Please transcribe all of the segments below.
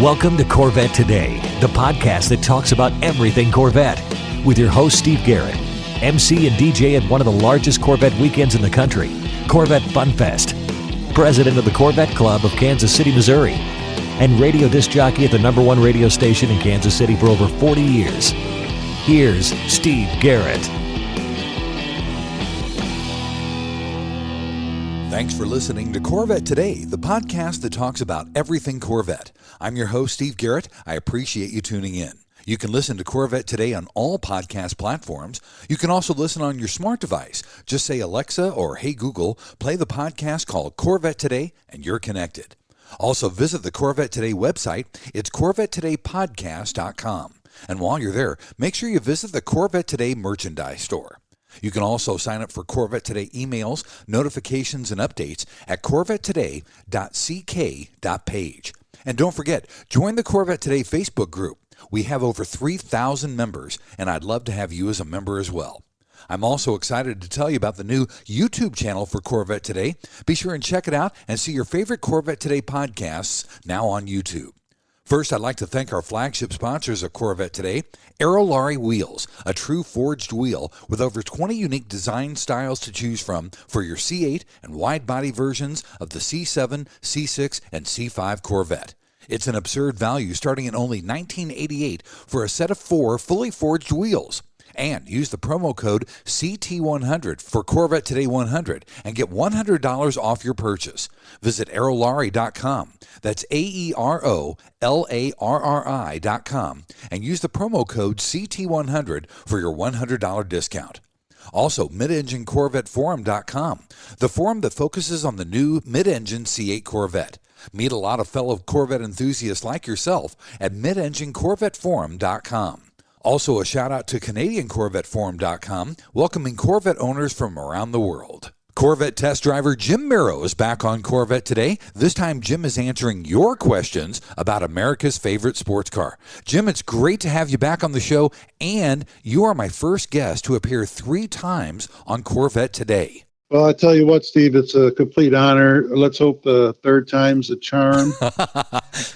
Welcome to Corvette Today, the podcast that talks about everything Corvette, with your host, Steve Garrett, MC and DJ at one of the largest Corvette weekends in the country, Corvette Fun Fest, president of the Corvette Club of Kansas City, Missouri, and radio disc jockey at the #1 radio station in Kansas City for over 40 years. Here's Steve Garrett. Thanks for listening to Corvette Today, the podcast that talks about everything Corvette. I'm your host, Steve Garrett. I appreciate you tuning in. You can listen to Corvette Today on all podcast platforms. You can also listen on your smart device. Just say, Alexa or Hey Google, play the podcast called Corvette Today, and you're connected. Also, visit the Corvette Today website. It's CorvetteTodayPodcast.com. And while you're there, make sure you visit the Corvette Today merchandise store. You can also sign up for Corvette Today emails, notifications, and updates at corvettetoday.ck.page. And don't forget, join the Corvette Today Facebook group. We have over 3,000 members, and I'd love to have you as a member as well. I'm also excited to tell you about the new YouTube channel for Corvette Today. Be sure and check it out and see your favorite Corvette Today podcasts now on YouTube. First, I'd like to thank our flagship sponsors of Corvette Today, Aerolarri Wheels, a true forged wheel with over 20 unique design styles to choose from for your C8 and wide-body versions of the C7, C6, and C5 Corvette. It's an absurd value starting at only $19.88 for a set of 4 fully forged wheels. And use the promo code CT100 for Corvette Today 100 and get $100 off your purchase. Visit aerolarri.com. That's AEROLARRI.com and use the promo code CT100 for your $100 discount. Also, midenginecorvetteforum.com, the forum that focuses on the new mid-engine C8 Corvette. Meet a lot of fellow Corvette enthusiasts like yourself at midenginecorvetteforum.com. Also, a shout-out to CanadianCorvetteForum.com, welcoming Corvette owners from around the world. Corvette Test Driver Jim Mero is back on Corvette Today. This time, Jim is answering your questions about America's favorite sports car. Jim, it's great to have you back on the show, and you are my first guest to appear 3 times on Corvette Today. Well, I tell you what, Steve, it's a complete honor. Let's hope the third time's a charm.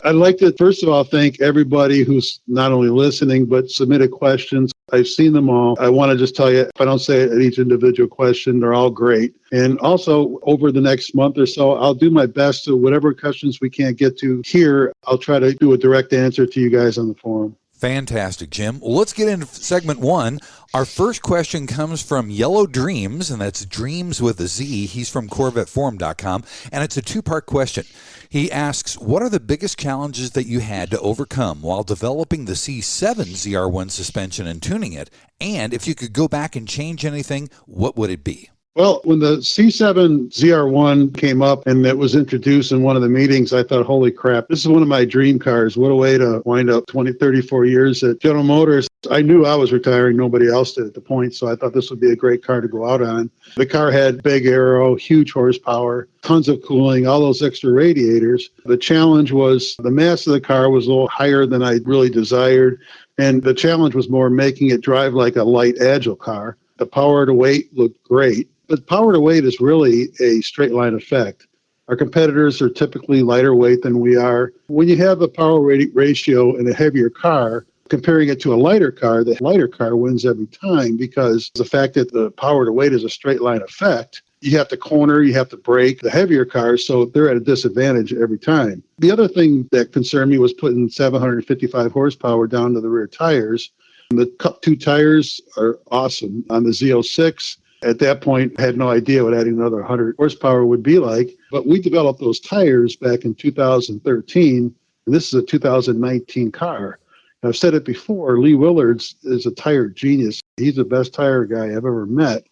I'd like to, first of all, thank everybody who's not only listening, but submitted questions. I've seen them all. I want to just tell you, if I don't say it at each individual question, they're all great. And also, over the next month or so, I'll do my best to whatever questions we can't get to here, I'll try to do a direct answer to you guys on the forum. Fantastic, Jim. Well, let's get into segment 1. Our first question comes from Yellow Dreams, and that's Dreams with a Z. He's from CorvetteForum.com, and it's a 2-part question. He asks, what are the biggest challenges that you had to overcome while developing the C7 ZR1 suspension and tuning it? And if you could go back and change anything, what would it be? Well, when the C7 ZR1 came up and it was introduced in one of the meetings, I thought, holy crap, this is one of my dream cars. What a way to wind up 34 years at General Motors. I knew I was retiring. Nobody else did at the point, so I thought this would be a great car to go out on. The car had big aero, huge horsepower, tons of cooling, all those extra radiators. The challenge was the mass of the car was a little higher than I really desired, and the challenge was more making it drive like a light, agile car. The power to weight looked great. But power to weight is really a straight line effect. Our competitors are typically lighter weight than we are. When you have a power ratio in a heavier car, comparing it to a lighter car, the lighter car wins every time because the fact that the power to weight is a straight line effect, you have to corner, you have to brake the heavier cars, so they're at a disadvantage every time. The other thing that concerned me was putting 755 horsepower down to the rear tires. The Cup 2 tires are awesome on the Z06. At that point, I had no idea what adding another 100 horsepower would be like. But we developed those tires back in 2013, and this is a 2019 car. And I've said it before, Lee Willards is a tire genius. He's the best tire guy I've ever met.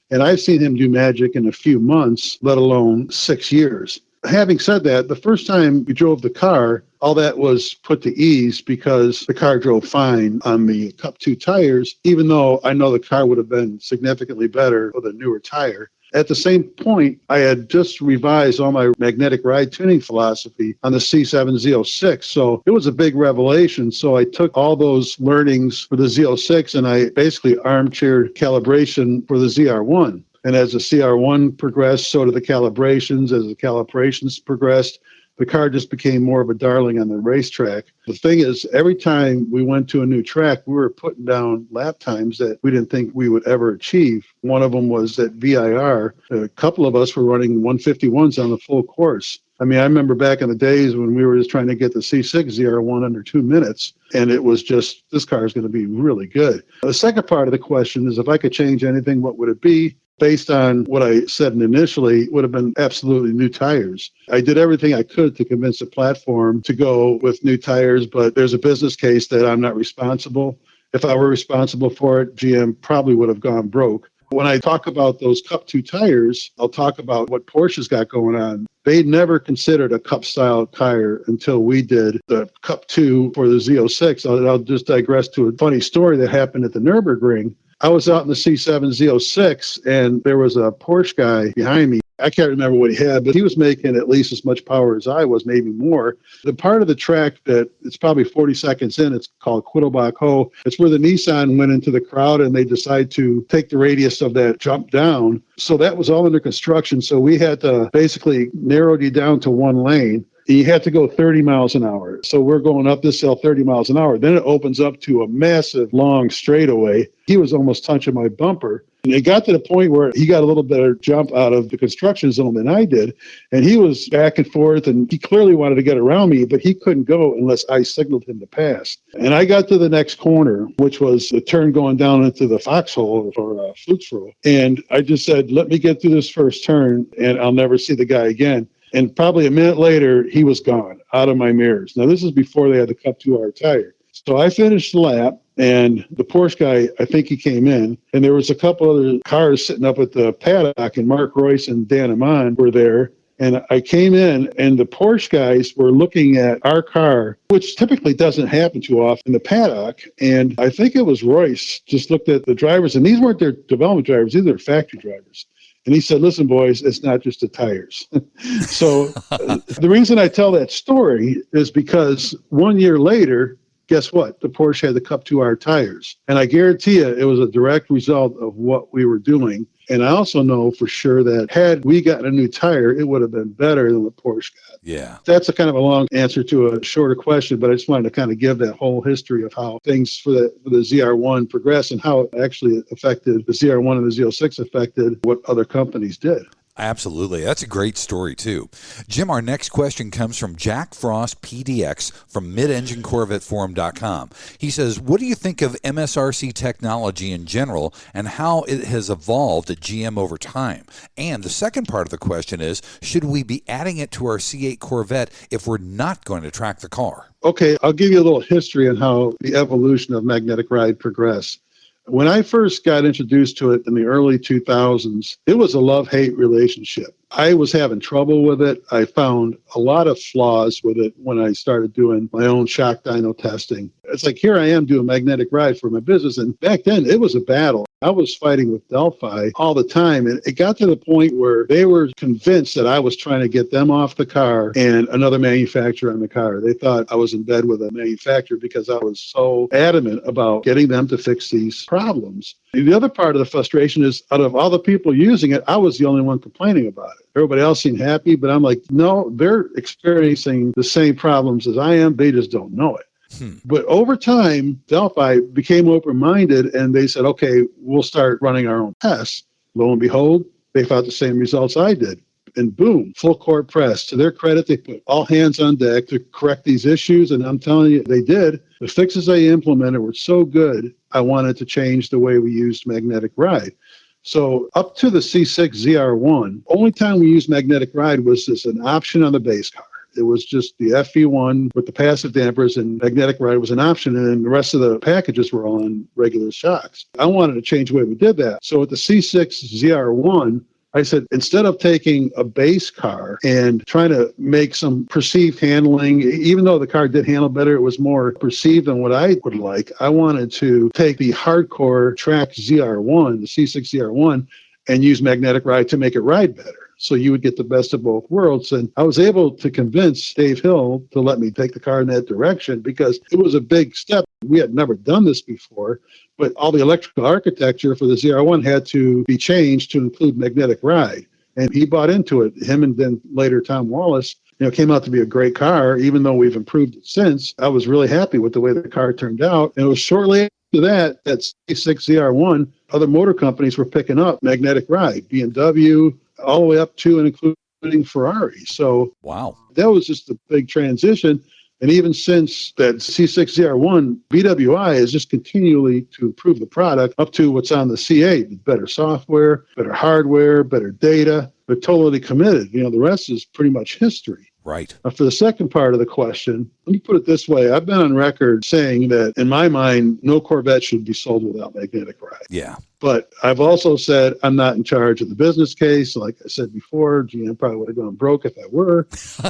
And I've seen him do magic in a few months, let alone 6 years. Having said that, the first time we drove the car, all that was put to ease because the car drove fine on the Cup 2 tires, even though I know the car would have been significantly better with a newer tire. At the same point, I had just revised all my magnetic ride tuning philosophy on the C7 Z06, so it was a big revelation. So I took all those learnings for the Z06 and I basically armchaired calibration for the ZR1. And as the CR1 progressed, so did the calibrations. As the calibrations progressed, the car just became more of a darling on the racetrack. The thing is, every time we went to a new track, we were putting down lap times that we didn't think we would ever achieve. One of them was at VIR. A couple of us were running 151s on the full course. I mean, I remember back in the days when we were just trying to get the C6 ZR1 under 2 minutes, and it was just, this car is going to be really good. The second part of the question is, if I could change anything, what would it be? Based on what I said initially, it would have been absolutely new tires. I did everything I could to convince the platform to go with new tires, but there's a business case that I'm not responsible. If I were responsible for it, GM probably would have gone broke. When I talk about those Cup 2 tires, I'll talk about what Porsche's got going on. They never considered a Cup-style tire until we did the Cup 2 for the Z06. I'll just digress to a funny story that happened at the Nürburgring. I was out in the C7 Z06, and there was a Porsche guy behind me. I can't remember what he had, but he was making at least as much power as I was, maybe more. The part of the track that it's probably 40 seconds in, it's called Quittelbach Ho. It's where the Nissan went into the crowd and they decided to take the radius of that jump down. So that was all under construction. So we had to basically narrow you down to one lane. You had to go 30 miles an hour. So we're going up this hill 30 miles an hour. Then it opens up to a massive long straightaway. He was almost touching my bumper. And it got to the point where he got a little better jump out of the construction zone than I did. And he was back and forth, and he clearly wanted to get around me, but he couldn't go unless I signaled him to pass. And I got to the next corner, which was the turn going down into the foxhole or Flugsrow. And I just said, let me get through this first turn, and I'll never see the guy again. And probably a minute later, he was gone, out of my mirrors. Now, this is before they had the Cup 2R tire. So I finished the lap, and the Porsche guy, I think he came in, and there was a couple other cars sitting up at the paddock, and Mark Royce and Dan Amon were there. And I came in, and the Porsche guys were looking at our car, which typically doesn't happen too often, in the paddock. And I think it was Royce just looked at the drivers, and these weren't their development drivers, these are factory drivers. And he said, listen, boys, it's not just the tires. So the reason I tell that story is because 1 year later, guess what? The Porsche had the Cup 2R tires. And I guarantee you it was a direct result of what we were doing. And I also know for sure that had we gotten a new tire, it would have been better than the Porsche got. Yeah. That's a kind of a long answer to a shorter question, but I just wanted to kind of give that whole history of how things for the ZR1 progressed and how it actually affected the ZR1 and the Z06 affected what other companies did. Absolutely. That's a great story, too. Jim, our next question comes from Jack Frost PDX from midenginecorvetteforum.com. He says, what do you think of MSRC technology in general and how it has evolved at GM over time? And the second part of the question is, should we be adding it to our C8 Corvette if we're not going to track the car? Okay, I'll give you a little history on how the evolution of magnetic ride progressed. When I first got introduced to it in the early 2000s, it was a love-hate relationship. I was having trouble with it. I found a lot of flaws with it when I started doing my own shock dyno testing. It's like, here I am doing magnetic ride for my business. And back then, it was a battle. I was fighting with Delphi all the time. And it got to the point where they were convinced that I was trying to get them off the car and another manufacturer on the car. They thought I was in bed with a manufacturer because I was so adamant about getting them to fix these problems. And the other part of the frustration is, out of all the people using it, I was the only one complaining about it. Everybody else seemed happy, but I'm like, no, they're experiencing the same problems as I am. They just don't know it. But over time, Delphi became open-minded, and they said, okay, we'll start running our own tests. Lo and behold, they found the same results I did. And boom, full court press. To their credit, they put all hands on deck to correct these issues, and I'm telling you, they did. The fixes they implemented were so good, I wanted to change the way we used magnetic ride. So up to the C6 ZR1, only time we used magnetic ride was as an option on the base car. It was just the FV1 with the passive dampers, and magnetic ride was an option, and then the rest of the packages were all on regular shocks. I wanted to change the way we did that. So with the C6 ZR1, I said, instead of taking a base car and trying to make some perceived handling, even though the car did handle better, it was more perceived than what I would like. I wanted to take the hardcore track ZR1, the C6 ZR1, and use magnetic ride to make it ride better. So you would get the best of both worlds. And I was able to convince Dave Hill to let me take the car in that direction because it was a big step. We had never done this before, but all the electrical architecture for the ZR1 had to be changed to include magnetic ride. And he bought into it. Him and then later Tom Wallace, came out to be a great car, even though we've improved it since. I was really happy with the way the car turned out. And it was shortly after that C6 ZR1, other motor companies were picking up magnetic ride, BMW, all the way up to and including Ferrari. So wow, that was just a big transition. And even since that C6 ZR1, BWI is just continually to improve the product up to what's on the C8, better software, better hardware, better data. They're totally committed. The rest is pretty much history. right. For the second part of the question, let me put it this way. I've been on record saying that, in my mind, no Corvette should be sold without magnetic ride. Yeah. But I've also said I'm not in charge of the business case. Like I said before, GM probably would have gone broke if I were.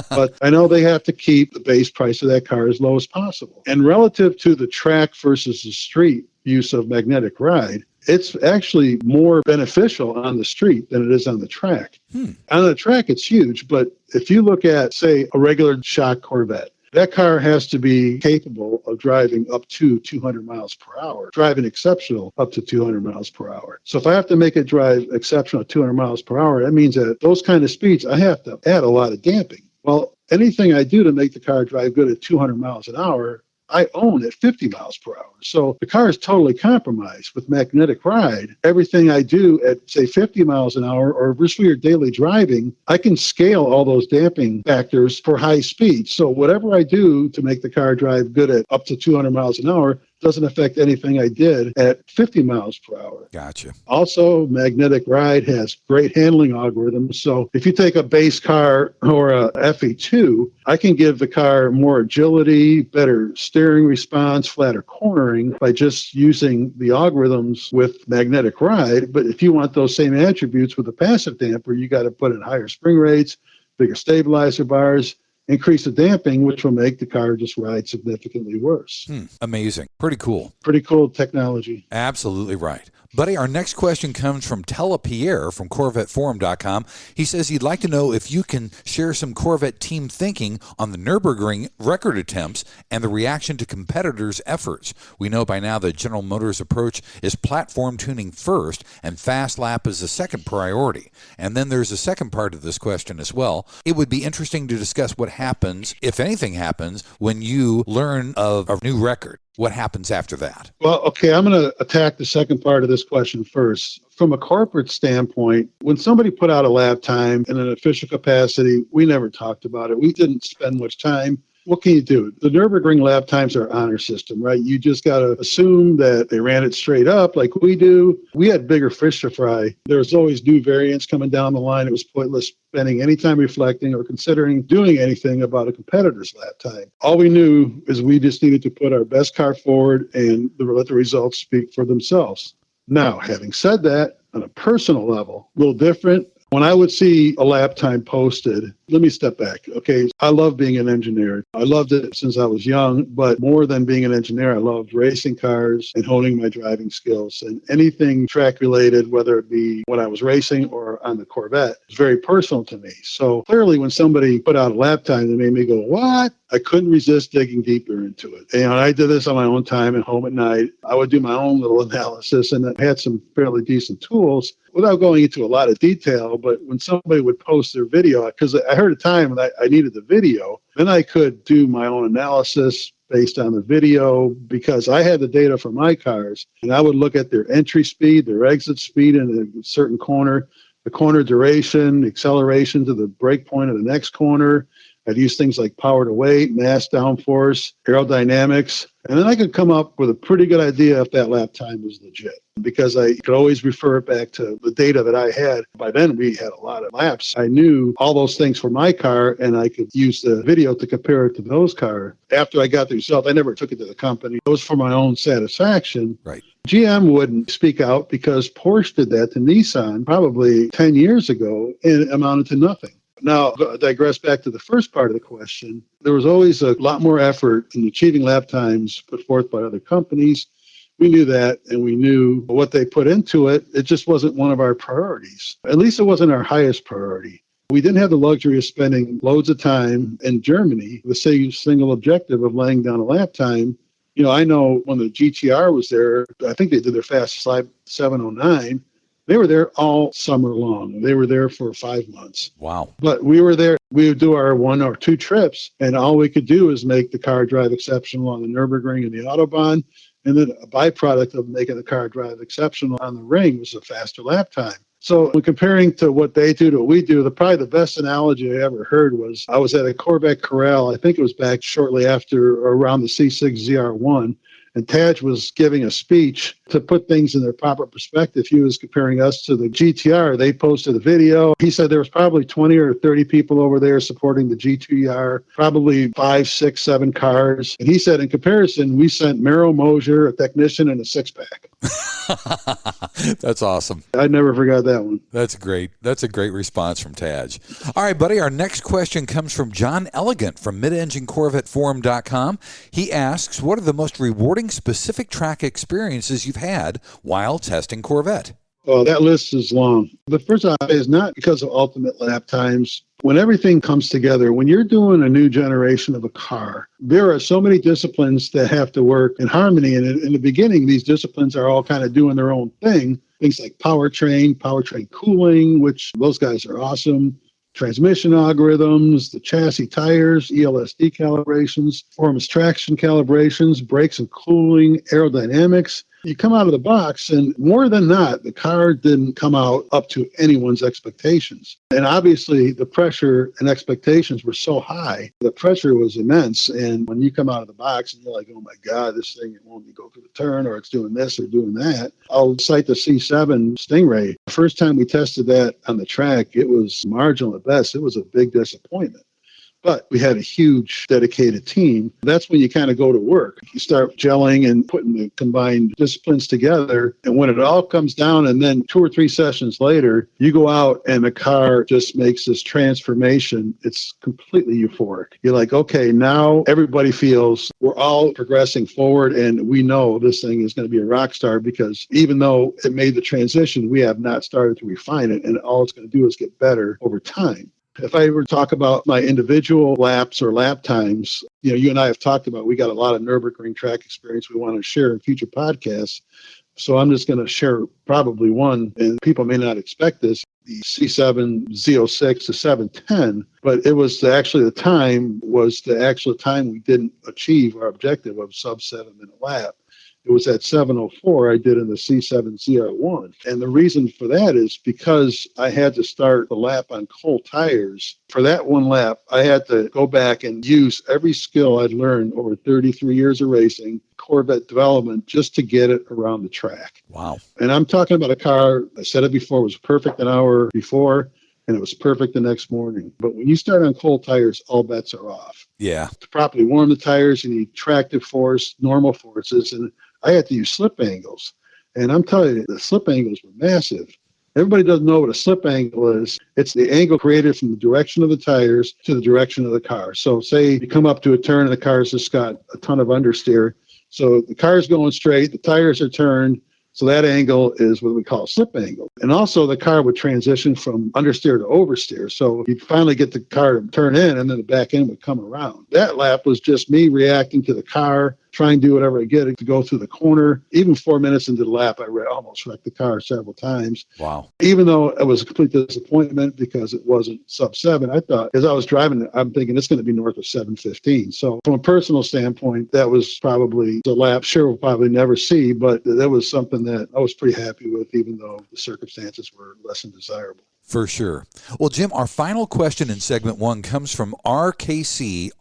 But I know they have to keep the base price of that car as low as possible. And relative to the track versus the street use of magnetic ride, it's actually more beneficial on the street than it is on the track. On the track, it's huge. But if you look at, say, a regular shock Corvette, that car has to be capable of driving up to 200 miles per hour, driving exceptional up to 200 miles per hour. So if I have to make it drive exceptional at 200 miles per hour, that means that those kind of speeds, I have to add a lot of damping. Well, anything I do to make the car drive good at 200 miles an hour, I own at 50 miles per hour. So the car is totally compromised. With magnetic ride, everything I do at, say, 50 miles an hour or virtually your daily driving, I can scale all those damping factors for high speed. So whatever I do to make the car drive good at up to 200 miles an hour doesn't affect anything I did at 50 miles per hour. Gotcha. Also, magnetic ride has great handling algorithms. So if you take a base car or a FE2, I can give the car more agility, better steering response, flatter cornering by just using the algorithms with magnetic ride. But if you want those same attributes with a passive damper, you got to put in higher spring rates, bigger stabilizer bars, increase the damping, which will make the car just ride significantly worse. Amazing. Pretty cool. Pretty cool technology. Absolutely right. Buddy, our next question comes from Telapierre from CorvetteForum.com. He says he'd like to know if you can share some Corvette team thinking on the Nürburgring record attempts and the reaction to competitors' efforts. We know by now that General Motors' approach is platform tuning first and fast lap is the second priority. And then there's a second part of this question as well. It would be interesting to discuss what happens, if anything happens, when you learn of a new record. What happens after that? Well, okay, I'm going to attack the second part of this question first. From a corporate standpoint, when somebody put out a lap time in an official capacity, we never talked about it. We didn't spend much time. What can you do? The Nürburgring lap times are honor system, right? You just got to assume that they ran it straight up like we do. We had bigger fish to fry. There's always new variants coming down the line. It was pointless spending any time reflecting or considering doing anything about a competitor's lap time. All we knew is we just needed to put our best car forward and let the results speak for themselves. Now, having said that, on a personal level, a little different. When I would see a lap time posted, let me step back. Okay, I love being an engineer. I loved it since I was young, but more than being an engineer, I loved racing cars and honing my driving skills. And anything track related, whether it be when I was racing or on the Corvette, is very personal to me. So clearly when somebody put out a lap time that made me go, what? I couldn't resist digging deeper into it. And I did this on my own time at home at night. I would do my own little analysis, and I had some fairly decent tools without going into a lot of detail. But when somebody would post their video, because I heard a time that I needed the video, then I could do my own analysis based on the video because I had the data for my cars, and I would look at their entry speed, their exit speed in a certain corner, the corner duration, acceleration to the break point of the next corner. I'd use things like power to weight, mass downforce, aerodynamics, and then I could come up with a pretty good idea if that lap time was legit because I could always refer it back to the data that I had. By then, we had a lot of laps. I knew all those things for my car, and I could use the video to compare it to those cars. After I got the result, I never took it to the company. It was for my own satisfaction. Right. GM wouldn't speak out because Porsche did that to Nissan probably 10 years ago, and it amounted to nothing. Now, I digress back to the first part of the question. There was always a lot more effort in achieving lap times put forth by other companies. We knew that, and we knew what they put into it. It just wasn't one of our priorities. At least it wasn't our highest priority. We didn't have the luxury of spending loads of time in Germany with the single objective of laying down a lap time. You know, I know when the GTR was there, I think they did their fastest lap 7:09. They were there all summer long. They were there for 5 months. Wow. But we were there. We would do our 1 or 2 trips, and all we could do is make the car drive exceptional on the Nürburgring and the Autobahn. And then a byproduct of making the car drive exceptional on the ring was a faster lap time. So when comparing to what they do to what we do, probably the best analogy I ever heard was I was at a Corvette Corral. I think it was back shortly after or around the C6 ZR1. And Taj was giving a speech to put things in their proper perspective. He was comparing us to the GTR. They posted a video. He said there was probably 20 or 30 people over there supporting the GTR, probably 5, 6, 7 cars. And he said in comparison, we sent Mero, Mosier, a technician, and a 6-pack. That's awesome. I never forgot that one. That's great. That's a great response from Taj. All right, buddy, our next question comes from John Elegant from midenginecorvetteforum.com. He asks, what are the most rewarding specific track experiences you've had while testing Corvette? Well, that list is long. The first off is not because of ultimate lap times. When everything comes together, when you're doing a new generation of a car, there are so many disciplines that have to work in harmony. And in the beginning, these disciplines are all kind of doing their own thing. Things like powertrain cooling, which those guys are awesome. Transmission algorithms, the chassis tires, ELSD calibrations, performance traction calibrations, brakes and cooling, aerodynamics. You come out of the box, and more than not, the car didn't come out up to anyone's expectations. And obviously, the pressure and expectations were so high. The pressure was immense. And when you come out of the box and you're like, oh my God, this thing, it won't go through the turn, or it's doing this or doing that. I'll cite the C7 Stingray. The first time we tested that on the track, it was marginal at best. It was a big disappointment. But we had a huge dedicated team. That's when you kind of go to work. You start gelling and putting the combined disciplines together. And when it all comes down, and then 2 or 3 sessions later, you go out and the car just makes this transformation. It's completely euphoric. You're like, okay, now everybody feels we're all progressing forward, and we know this thing is going to be a rock star, because even though it made the transition, we have not started to refine it. And all it's going to do is get better over time. If I were to talk about my individual laps or lap times, you and I have talked about, we got a lot of Nürburgring track experience we want to share in future podcasts. So I'm just going to share probably one, and people may not expect this, the C7 Z06 to 710, but it was the actual time we didn't achieve our objective of sub 7-minute lap. It was at 7:04 I did in the C7 ZR1. And the reason for that is because I had to start the lap on cold tires. For that one lap, I had to go back and use every skill I'd learned over 33 years of racing, Corvette development, just to get it around the track. Wow. And I'm talking about a car, I said it before, was perfect an hour before, and it was perfect the next morning. But when you start on cold tires, all bets are off. Yeah. To properly warm the tires, you need tractive force, normal forces, and I had to use slip angles. And I'm telling you, the slip angles were massive. Everybody doesn't know what a slip angle is. It's the angle created from the direction of the tires to the direction of the car. So say you come up to a turn and the car's just got a ton of understeer. So the car's going straight, the tires are turned. So that angle is what we call a slip angle. And also the car would transition from understeer to oversteer. So you'd finally get the car to turn in, and then the back end would come around. That lap was just me reacting to the car, trying to do whatever I get to go through the corner. Even 4 minutes into the lap, I almost wrecked the car several times. Wow. Even though it was a complete disappointment because it wasn't sub 7, I thought, as I was driving it, I'm thinking it's going to be north of 7:15. So from a personal standpoint, that was probably a lap sure we'll probably never see, but that was something that I was pretty happy with, even though the circumstances were less than desirable. For sure. Well, Jim, our final question in segment 1 comes from RKCRLR,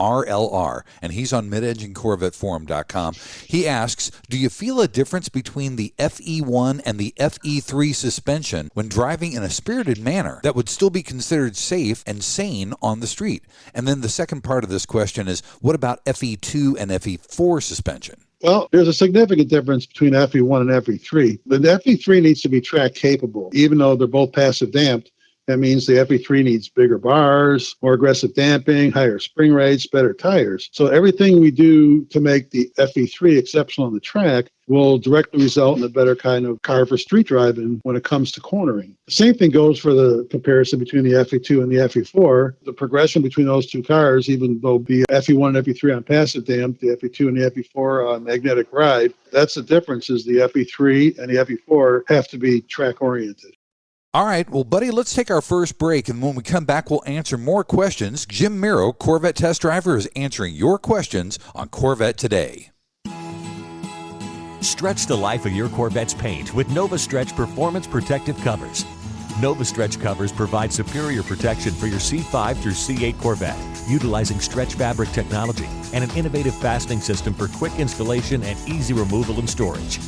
and he's on midenginecorvetteforum.com. He asks, do you feel a difference between the FE1 and the FE3 suspension when driving in a spirited manner that would still be considered safe and sane on the street? And then the second part of this question is, what about FE2 and FE4 suspension? Well, there's a significant difference between FE1 and FE3. The FE3 needs to be track capable, even though they're both passive damped. That means the FE3 needs bigger bars, more aggressive damping, higher spring rates, better tires. So everything we do to make the FE3 exceptional on the track will directly result in a better kind of car for street driving when it comes to cornering. The same thing goes for the comparison between the FE2 and the FE4. The progression between those two cars, even though the FE1 and FE3 on passive damp, the FE2 and the FE4 on magnetic ride, that's the difference, is the FE3 and the FE4 have to be track oriented. All right, well, buddy, let's take our first break, and when we come back, we'll answer more questions. Jim Mero, Corvette Test Driver, is answering your questions on Corvette Today. Stretch the life of your Corvette's paint with NovaStretch Performance Protective Covers. NovaStretch covers provide superior protection for your C5 through C8 Corvette, utilizing stretch fabric technology and an innovative fastening system for quick installation and easy removal and storage.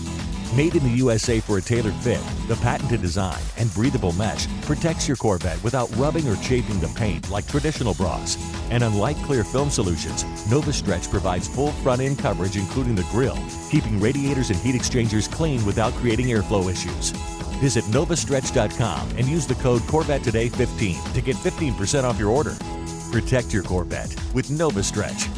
Made in the USA for a tailored fit, the patented design and breathable mesh protects your Corvette without rubbing or chafing the paint like traditional bras. And unlike clear film solutions, NovaStretch provides full front-end coverage including the grille, keeping radiators and heat exchangers clean without creating airflow issues. Visit novastretch.com and use the code CorvetteToday15 to get 15% off your order. Protect your Corvette with NovaStretch.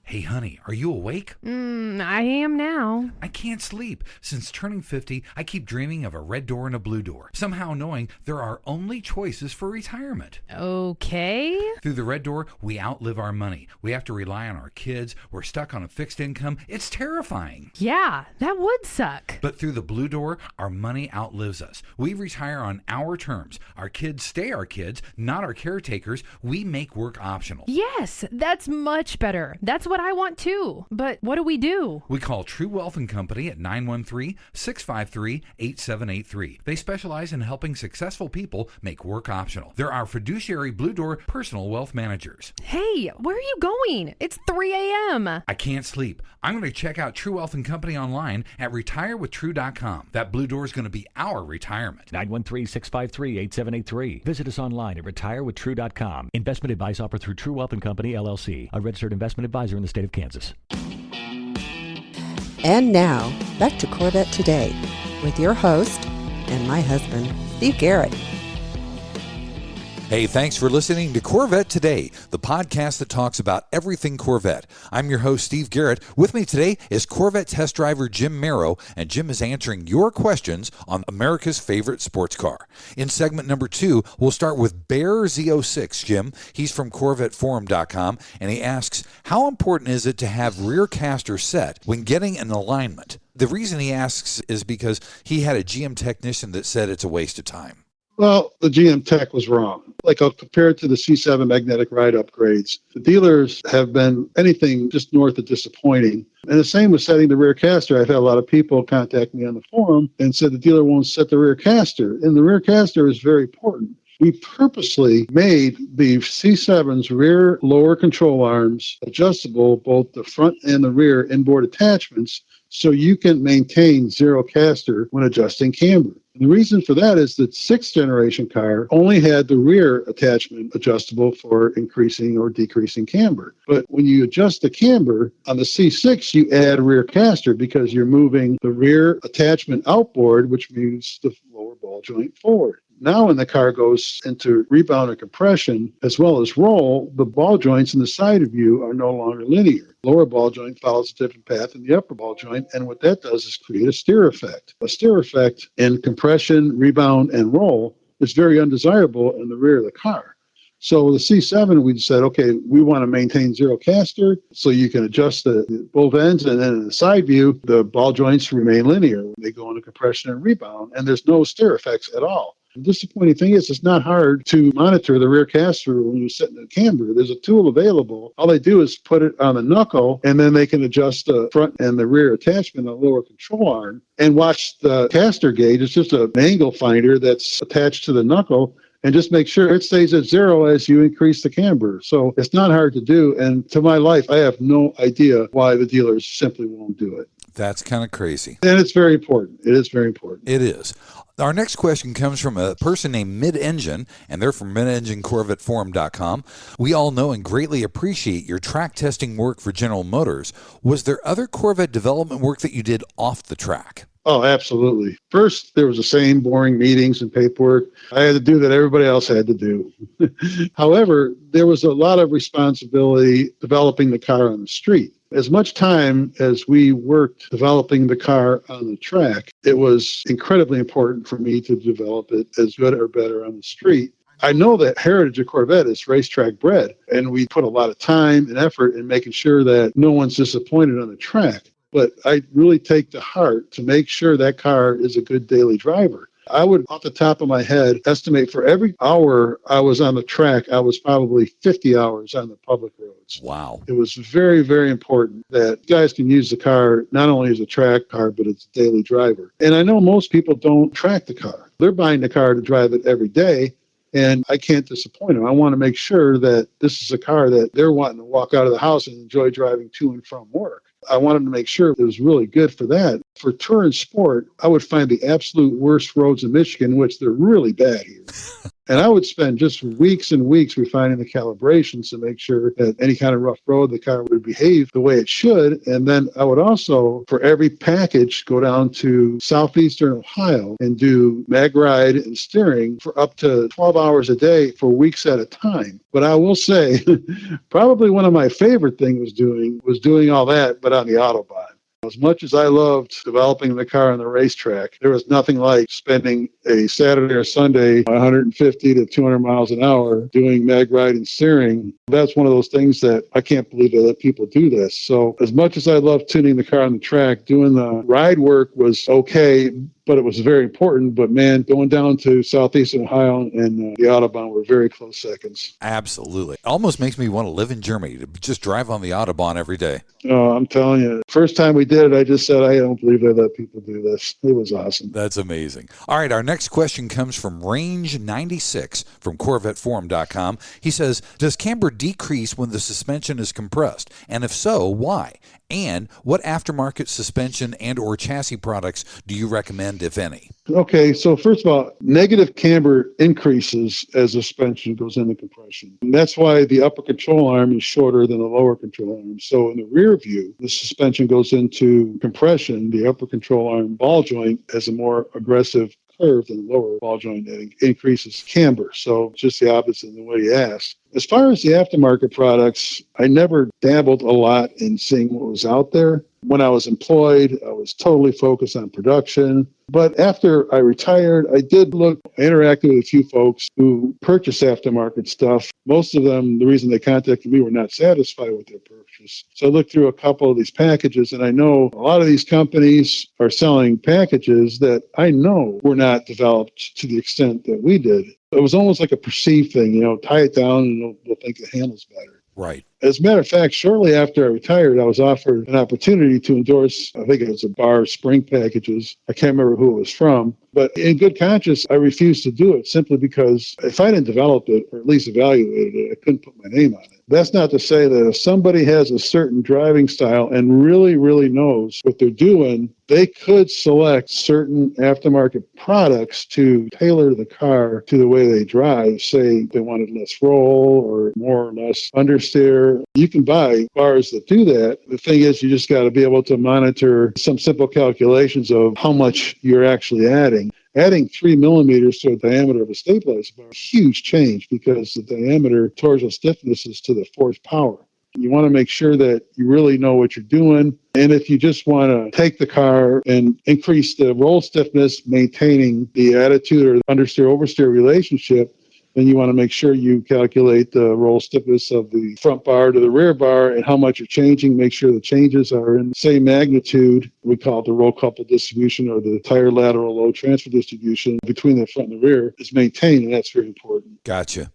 Hey, honey, are you awake? I am now. I can't sleep. Since turning 50, I keep dreaming of a red door and a blue door, somehow knowing there are only choices for retirement. Okay. Through the red door, we outlive our money. We have to rely on our kids. We're stuck on a fixed income. It's terrifying. Yeah, that would suck. But through the blue door, our money outlives us. We retire on our terms. Our kids stay our kids, not our caretakers. We make work optional. Yes, that's much better. That's what I want too. But what do we do? We call True Wealth & Company at 913-653-8783. They specialize in helping successful people make work optional. They're our fiduciary Blue Door personal wealth managers. Hey, where are you going? It's 3 a.m. I can't sleep. I'm going to check out True Wealth & Company online at retirewithtrue.com. That Blue Door is going to be our retirement. 913-653-8783. Visit us online at retirewithtrue.com. Investment advice offered through True Wealth & Company, LLC, a registered investment advisor in the state of Kansas. And now, back to Corvette Today with your host and my husband, Steve Garrett. Hey, thanks for listening to Corvette Today, the podcast that talks about everything Corvette. I'm your host, Steve Garrett. With me today is Corvette Test Driver Jim Mero, and Jim is answering your questions on America's favorite sports car. In segment number 2, we'll start with Bear Z06, Jim. He's from CorvetteForum.com, and he asks, how important is it to have rear caster set when getting an alignment? The reason he asks is because he had a GM technician that said it's a waste of time. Well, the GM tech was wrong. Like I'll compare it to the C7 magnetic ride upgrades. The dealers have been anything just north of disappointing. And the same with setting the rear caster. I've had a lot of people contact me on the forum and said the dealer won't set the rear caster. And the rear caster is very important. We purposely made the C7's rear lower control arms adjustable, both the front and the rear inboard attachments, so you can maintain zero caster when adjusting camber. And the reason for that is that 6th generation car only had the rear attachment adjustable for increasing or decreasing camber. But when you adjust the camber on the C6, you add a rear caster because you're moving the rear attachment outboard, which moves the lower ball joint forward. Now when the car goes into rebound or compression, as well as roll, the ball joints in the side of you are no longer linear. Lower ball joint follows a different path than the upper ball joint, and what that does is create a steer effect. A steer effect in compression, rebound, and roll is very undesirable in the rear of the car. So with the C7, we said, okay, we want to maintain zero caster so you can adjust both ends, and then in the side view, the ball joints remain linear when they go into compression and rebound, and there's no steer effects at all. The disappointing thing is it's not hard to monitor the rear caster when you're setting the camber. There's a tool available. All they do is put it on the knuckle, and then they can adjust the front and the rear attachment on the lower control arm and watch the caster gauge. It's just an angle finder that's attached to the knuckle, and just make sure it stays at zero as you increase the camber. So it's not hard to do, and to my life, I have no idea why the dealers simply won't do it. That's kind of crazy. And it's very important. It is very important. It is. Our next question comes from a person named Mid-Engine, and they're from MidEngineCorvetteForum.com. We all know and greatly appreciate your track testing work for General Motors. Was there other Corvette development work that you did off the track? Oh, absolutely. First, there was the same boring meetings and paperwork I had to do that everybody else had to do. However, there was a lot of responsibility developing the car on the street. As much time as we worked developing the car on the track, it was incredibly important for me to develop it as good or better on the street. I know that heritage of Corvette is racetrack bred, and we put a lot of time and effort in making sure that no one's disappointed on the track. But I really take to heart to make sure that car is a good daily driver. I would, off the top of my head, estimate for every hour I was on the track, I was probably 50 hours on the public roads. Wow. It was very, very important that guys can use the car not only as a track car, but as a daily driver. And I know most people don't track the car. They're buying the car to drive it every day. And I can't disappoint them. I want to make sure that this is a car that they're wanting to walk out of the house and enjoy driving to and from work. I wanted to make sure it was really good for that. For tour and sport, I would find the absolute worst roads in Michigan, which they're really bad here. And I would spend just weeks and weeks refining the calibrations to make sure that any kind of rough road, the car would behave the way it should. And then I would also, for every package, go down to southeastern Ohio and do mag ride and steering for up to 12 hours a day for weeks at a time. But I will say, probably one of my favorite things was doing all that, but on the Autobahn. As much as I loved developing the car on the racetrack, there was nothing like spending a Saturday or Sunday 150 to 200 miles an hour doing mag ride and steering. That's one of those things that I can't believe they let people do this. So as much as I loved tuning the car on the track, doing the ride work was okay, but it was very important. But man, going down to southeastern Ohio and the Autobahn were very close seconds. Absolutely. It almost makes me want to live in Germany, to just drive on the Autobahn every day. Oh, I'm telling you, first time we did it, I just said, I don't believe they let people do this. It was awesome. That's amazing. All right, our next question comes from Range96 from CorvetteForum.com. He says, does camber decrease when the suspension is compressed? And if so, why? And what aftermarket suspension and or chassis products do you recommend, if any? Okay, so first of all, negative camber increases as the suspension goes into compression. And that's why the upper control arm is shorter than the lower control arm. So in the rear view, the suspension goes into compression. The upper control arm ball joint has a more aggressive curve than the lower ball joint that increases camber. So just the opposite of the way you asked. As far as the aftermarket products, I never dabbled a lot in seeing what was out there. When I was employed, I was totally focused on production. But after I retired, I interacted with a few folks who purchased aftermarket stuff. Most of them, the reason they contacted me, were not satisfied with their purchase. So I looked through a couple of these packages, and I know a lot of these companies are selling packages that I know were not developed to the extent that we did. It was almost like a perceived thing, tie it down and they'll think it handles better. Right. As a matter of fact, shortly after I retired, I was offered an opportunity to endorse, I think it was a bar spring packages. I can't remember who it was from. But in good conscience, I refused to do it simply because if I didn't develop it or at least evaluate it, I couldn't put my name on it. That's not to say that if somebody has a certain driving style and really, really knows what they're doing, they could select certain aftermarket products to tailor the car to the way they drive. Say they wanted less roll or more or less understeer. You can buy bars that do that. The thing is, you just got to be able to monitor some simple calculations of how much you're actually adding. Adding 3 millimeters to the diameter of a stabilizer bar is a huge change because the diameter torsional stiffness is to the fourth power. You want to make sure that you really know what you're doing. And if you just want to take the car and increase the roll stiffness, maintaining the attitude or understeer-oversteer relationship, then you want to make sure you calculate the roll stiffness of the front bar to the rear bar and how much you're changing. Make sure the changes are in the same magnitude. We call it the roll couple distribution or the tire lateral load transfer distribution between the front and the rear is maintained, and that's very important. Gotcha.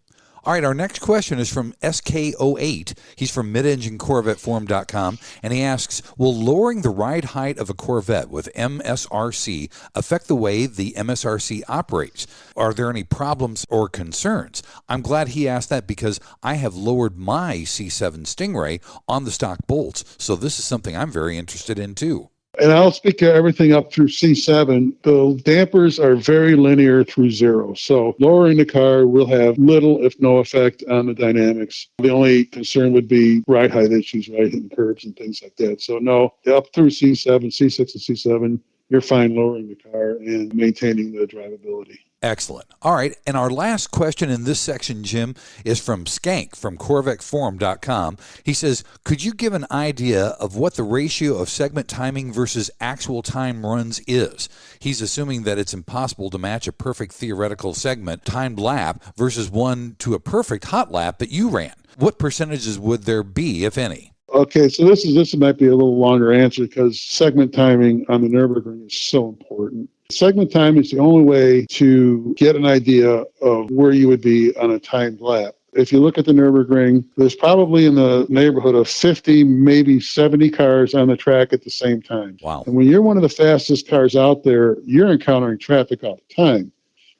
All right, our next question is from SK08. He's from MidEngineCorvetteForum.com, and he asks, will lowering the ride height of a Corvette with MSRC affect the way the MSRC operates? Are there any problems or concerns? I'm glad he asked that because I have lowered my C7 Stingray on the stock bolts, so this is something I'm very interested in too. And I'll speak to everything up through C7. The dampers are very linear through zero. So lowering the car will have little, if no effect on the dynamics. The only concern would be ride height issues, right, hitting curbs and things like that. So no, up through C7, C6 and C7, you're fine lowering the car and maintaining the drivability. Excellent. All right, and our last question in this section, Jim, is from Skank from CorvetteForum.com. He says, could you give an idea of what the ratio of segment timing versus actual time runs is? He's assuming that it's impossible to match a perfect theoretical segment timed lap versus one to a perfect hot lap that you ran. What percentages would there be, if any? Okay, so this might be a little longer answer because segment timing on the Nürburgring is so important. Segment time is the only way to get an idea of where you would be on a timed lap. If you look at the Nürburgring, there's probably in the neighborhood of 50, maybe 70 cars on the track at the same time. Wow. And when you're one of the fastest cars out there, you're encountering traffic all the time.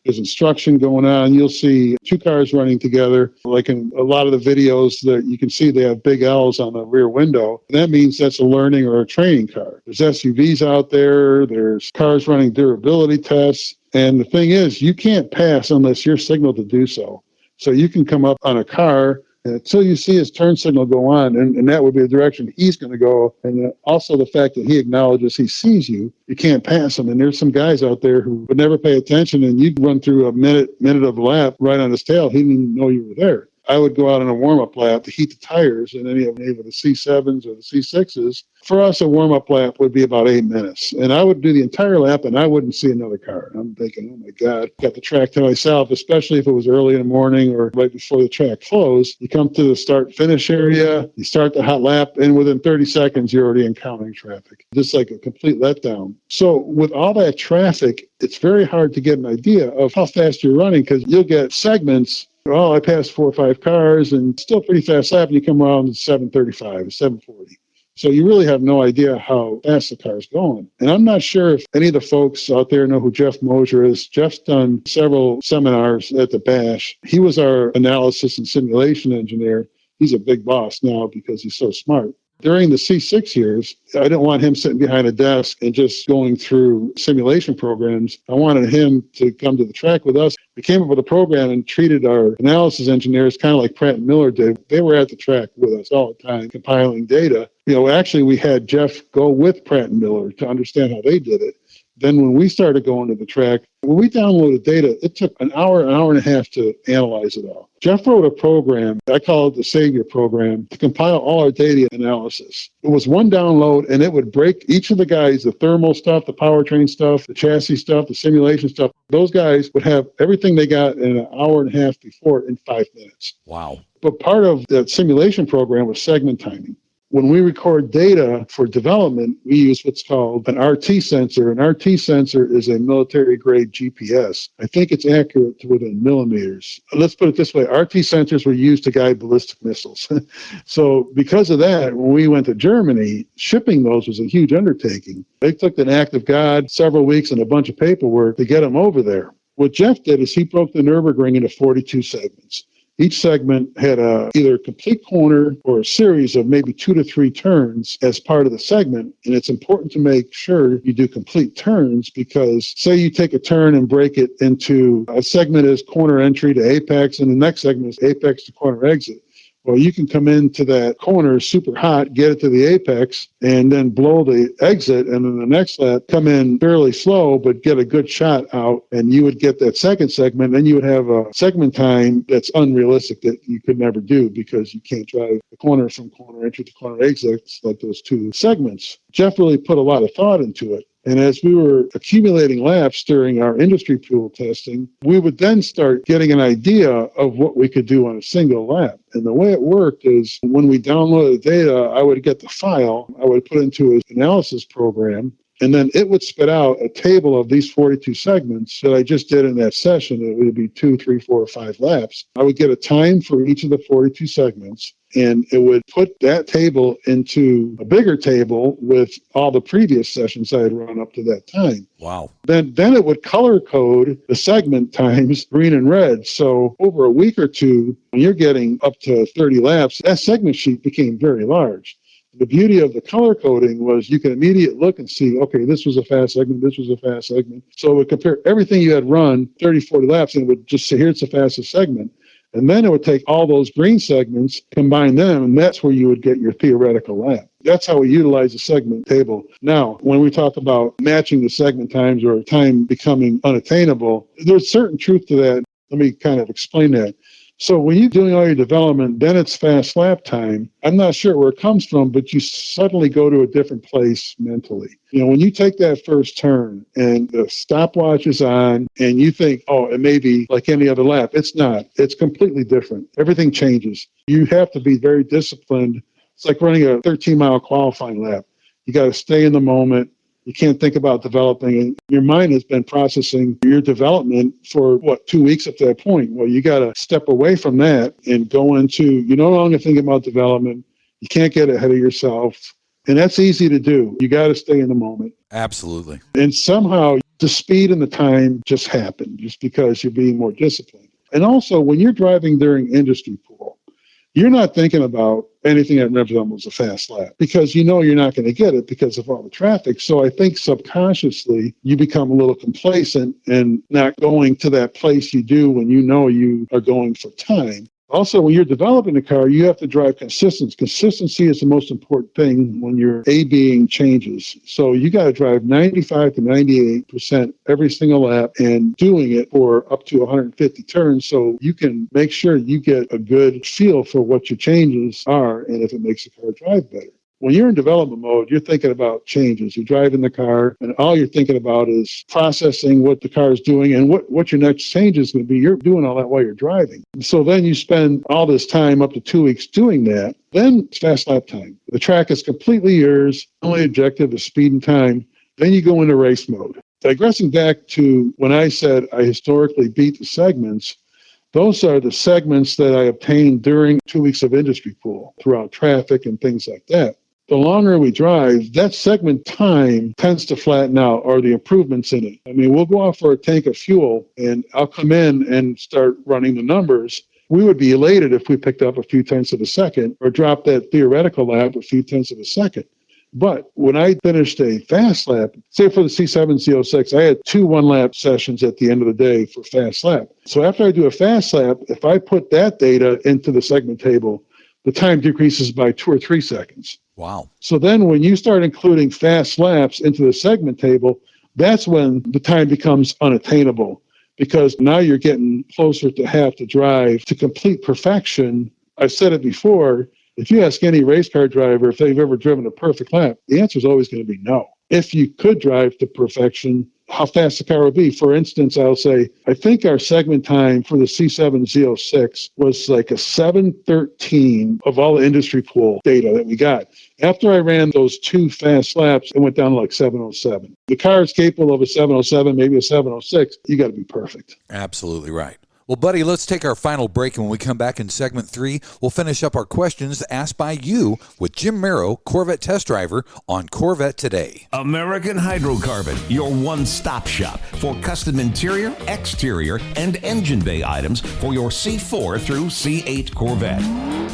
There's instruction going on. You'll see two cars running together. Like in a lot of the videos that you can see, they have big L's on the rear window. That means that's a learning or a training car. There's SUVs out there. There's cars running durability tests. And the thing is, you can't pass unless you're signaled to do so. So you can come up on a car until you see his turn signal go on, and that would be the direction he's going to go. And also the fact that he acknowledges he sees you, you can't pass him. And there's some guys out there who would never pay attention, and you'd run through a minute of lap right on his tail. He didn't even know you were there. I would go out on a warm-up lap to heat the tires in any of the C7s or the C6s. For us, a warm-up lap would be about 8 minutes. And I would do the entire lap, and I wouldn't see another car. I'm thinking, oh, my God, got the track to myself, especially if it was early in the morning or right before the track closed. You come to the start-finish area, you start the hot lap, and within 30 seconds, you're already encountering traffic. Just like a complete letdown. So with all that traffic, it's very hard to get an idea of how fast you're running because you'll get segments. Oh, I passed 4 or 5 cars and still pretty fast lap, and you come around at 7:35, 7:40. So you really have no idea how fast the car's going. And I'm not sure if any of the folks out there know who Jeff Mosier is. Jeff's done several seminars at the Bash. He was our analysis and simulation engineer. He's a big boss now because he's so smart. During the C6 years, I didn't want him sitting behind a desk and just going through simulation programs. I wanted him to come to the track with us. We came up with a program and treated our analysis engineers kind of like Pratt and Miller did. They were at the track with us all the time, compiling data. Actually, we had Jeff go with Pratt and Miller to understand how they did it. Then when we started going to the track, when we downloaded data, it took an hour and a half to analyze it all. Jeff wrote a program, I call it the Savior program, to compile all our data analysis. It was one download, and it would break each of the guys, the thermal stuff, the powertrain stuff, the chassis stuff, the simulation stuff. Those guys would have everything they got in an hour and a half before in 5 minutes. Wow. But part of that simulation program was segment timing. When we record data for development, we use what's called an RT sensor. An RT sensor is a military-grade GPS. I think it's accurate to within millimeters. Let's put it this way. RT sensors were used to guide ballistic missiles. So because of that, when we went to Germany, shipping those was a huge undertaking. They took an act of God, several weeks, and a bunch of paperwork to get them over there. What Jeff did is he broke the Nürburgring into 42 segments. Each segment had either a complete corner or a series of maybe 2 to 3 turns as part of the segment. And it's important to make sure you do complete turns because say you take a turn and break it into a segment is corner entry to apex and the next segment is apex to corner exit. Well, you can come into that corner super hot, get it to the apex, and then blow the exit, and then the next lap come in fairly slow, but get a good shot out, and you would get that second segment. Then you would have a segment time that's unrealistic that you could never do because you can't drive the corner from corner entry to corner exits like those two segments. Jeff really put a lot of thought into it. And as we were accumulating laps during our industry pool testing, we would then start getting an idea of what we could do on a single lap. And the way it worked is when we downloaded data, I would get the file, I would put into an analysis program, and then it would spit out a table of these 42 segments that I just did in that session. It would be 2, 3, 4, or 5 laps. I would get a time for each of the 42 segments. And it would put that table into a bigger table with all the previous sessions I had run up to that time. Wow. Then it would color code the segment times green and red. So over a week or two, when you're getting up to 30 laps, that segment sheet became very large. The beauty of the color coding was you can immediately look and see, okay, this was a fast segment, this was a fast segment. So it would compare everything you had run 30, 40 laps, and it would just say, here's the fastest segment. And then it would take all those green segments, combine them, and that's where you would get your theoretical lap. That's how we utilize the segment table. Now, when we talk about matching the segment times or time becoming unattainable, there's certain truth to that. Let me kind of explain that. So when you're doing all your development, then it's fast lap time. I'm not sure where it comes from, but you suddenly go to a different place mentally. When you take that first turn and the stopwatch is on and you think, oh, it may be like any other lap. It's not. It's completely different. Everything changes. You have to be very disciplined. It's like running a 13-mile qualifying lap. You got to stay in the moment. You can't think about developing, and your mind has been processing your development for 2 weeks at that point. Well, you got to step away from that and go into, you're no longer thinking about development. You can't get ahead of yourself. And that's easy to do. You got to stay in the moment. Absolutely. And somehow the speed and the time just happen just because you're being more disciplined. And also, when you're driving during industry pool, you're not thinking about anything that resembles a fast lap because you know you're not going to get it because of all the traffic. So I think subconsciously you become a little complacent and not going to that place you do when you know you are going for time. Also, when you're developing a car, you have to drive consistency. Consistency is the most important thing when you're A-Bing changes. So you got to drive 95 to 98% every single lap and doing it for up to 150 turns so you can make sure you get a good feel for what your changes are and if it makes the car drive better. When you're in development mode, you're thinking about changes. You're driving the car, and all you're thinking about is processing what the car is doing and what your next change is going to be. You're doing all that while you're driving. So then you spend all this time, up to 2 weeks, doing that. Then it's fast lap time. The track is completely yours. The only objective is speed and time. Then you go into race mode. Digressing back to when I said I historically beat the segments, those are the segments that I obtained during 2 weeks of industry pool throughout traffic and things like that. The longer we drive, that segment time tends to flatten out, or the improvements in it. I mean, we'll go out for a tank of fuel and I'll come in and start running the numbers. We would be elated if we picked up a few tenths of a second or dropped that theoretical lap a few tenths of a second. But when I finished a fast lap, say for the C7 Z06, I had 2 one-lap sessions at the end of the day for fast lap. So after I do a fast lap, if I put that data into the segment table, the time decreases by 2 or 3 seconds. Wow. So then when you start including fast laps into the segment table, that's when the time becomes unattainable because now you're getting closer to have to drive to complete perfection. I've said it before, if you ask any race car driver if they've ever driven a perfect lap, the answer is always going to be no. If you could drive to perfection, how fast the car would be. For instance, I'll say, I think our segment time for the C7 Z06 was like a 7:13 of all the industry pool data that we got. After I ran those 2 fast laps, it went down to like 7:07. The car is capable of a 7:07, maybe a 7:06. You got to be perfect. Absolutely right. Well, buddy, let's take our final break, and when we come back in segment 3, we'll finish up our questions asked by you with Jim Mero, Corvette Test Driver, on Corvette Today. American Hydrocarbon, your one-stop shop for custom interior, exterior, and engine bay items for your C4 through C8 Corvette.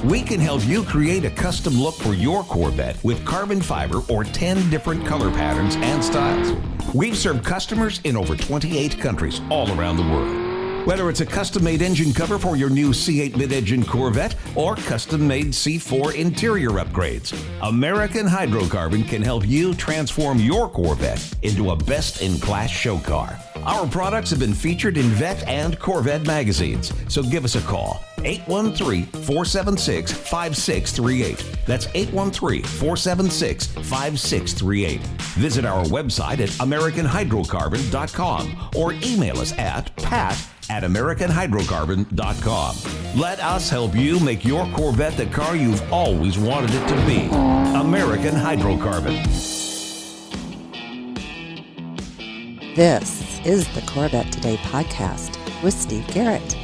We can help you create a custom look for your Corvette with carbon fiber or 10 different color patterns and styles. We've served customers in over 28 countries all around the world. Whether it's a custom-made engine cover for your new C8 mid-engine Corvette or custom-made C4 interior upgrades, American Hydrocarbon can help you transform your Corvette into a best-in-class show car. Our products have been featured in Vette and Corvette magazines, so give us a call. 813-476-5638. That's 813-476-5638. Visit our website at AmericanHydrocarbon.com or email us at pat@AmericanHydrocarbon.com. Let us help you make your Corvette the car you've always wanted it to be. American Hydrocarbon. This is the Corvette Today podcast with Steve Garrett.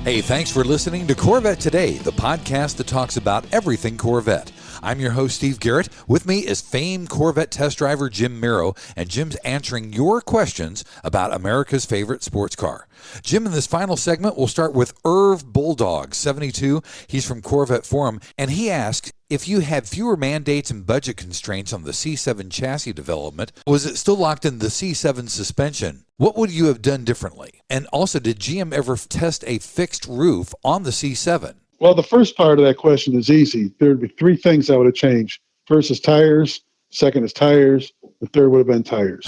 Hey, thanks for listening to Corvette Today, the podcast that talks about everything Corvette. I'm your host, Steve Garrett. With me is famed Corvette test driver Jim Mero, and Jim's answering your questions about America's favorite sports car. Jim, in this final segment, we'll start with Irv Bulldog, 72. He's from Corvette Forum, and he asks, if you had fewer mandates and budget constraints on the C7 chassis development, was it still locked in the C7 suspension? What would you have done differently? And also, did GM ever test a fixed roof on the C7? Well, the first part of that question is easy. There would be 3 things I would have changed. First is tires. Second is tires. The third would have been tires.